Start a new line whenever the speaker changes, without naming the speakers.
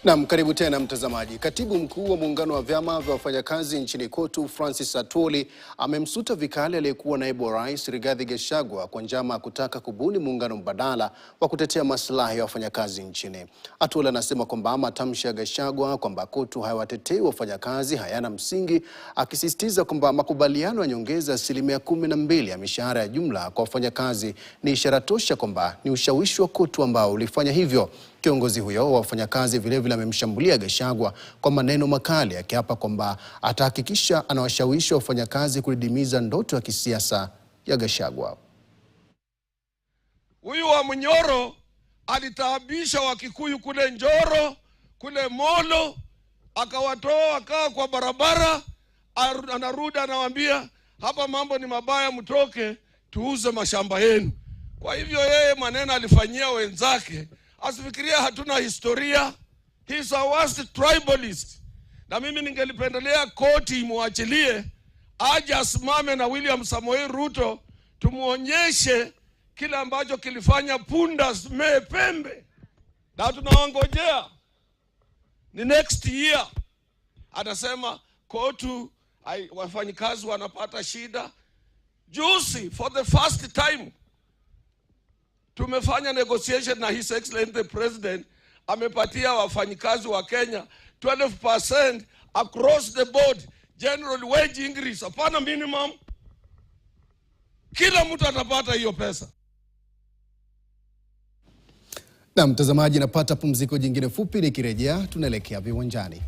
Naam, karibu tena mtazamaji. Katibu mkuu wa muungano wa vyama vya wafanyakazi nchini KOTU Francis Atwoli amemsuta vikali aliyekuwa naibu wa rais Rigathi Gachagua kwa njama ya kutaka kubuni muungano mbadala wa kutetea maslahi ya wafanyakazi nchini. Atwoli anasema kwamba matamshi ya Gachagua kwamba KOTU hayawatetei wafanyakazi hayana msingi, akisisitiza kwamba makubaliano ya nyongeza 12% ya mishahara ya jumla kwa wafanyakazi ni ishara tosha kwamba ni ushawishi wa KOTU ambao ulifanya hivyo. Kiongozi huyo wa wafanyakazi vilevile amemshambulia Gachagua kwa maneno makali, akiapa kwamba atahakikisha anawashawishi wafanyakazi kudidimiza ndoto ya kisiasa ya Gachagua.
Huyu wa Munyoro alitaabisha Wakikuyu kule Njoro, kule Molo, akawatoa wakaa kwa barabara, anarudi anawaambia hapa mambo ni mabaya, mtoke tuuze mashamba yenu. Kwa hivyo yeye maneno alifanyia wenzake. Asifikiria hatuna historia. He's a worst tribalist. Na mimi ningelipendelea koti imuachilie aje asimame na William Samoei Ruto, tumuonyeshe kile ambacho kilifanya punda zimee pembe. Na tunawangojea ni next year atasema KOTU wafanyikazi wanapata shida. Juzi for the first time tumefanya negotiation na His Excellency the President amepatia wafanyikazi wa Kenya 12% across the board general wage increase, hapana minimum. Kila mtu atapata hiyo pesa.
Na mtazamaji, napata pumziko jingine fupi, nikirejea tunaelekea viwanjani.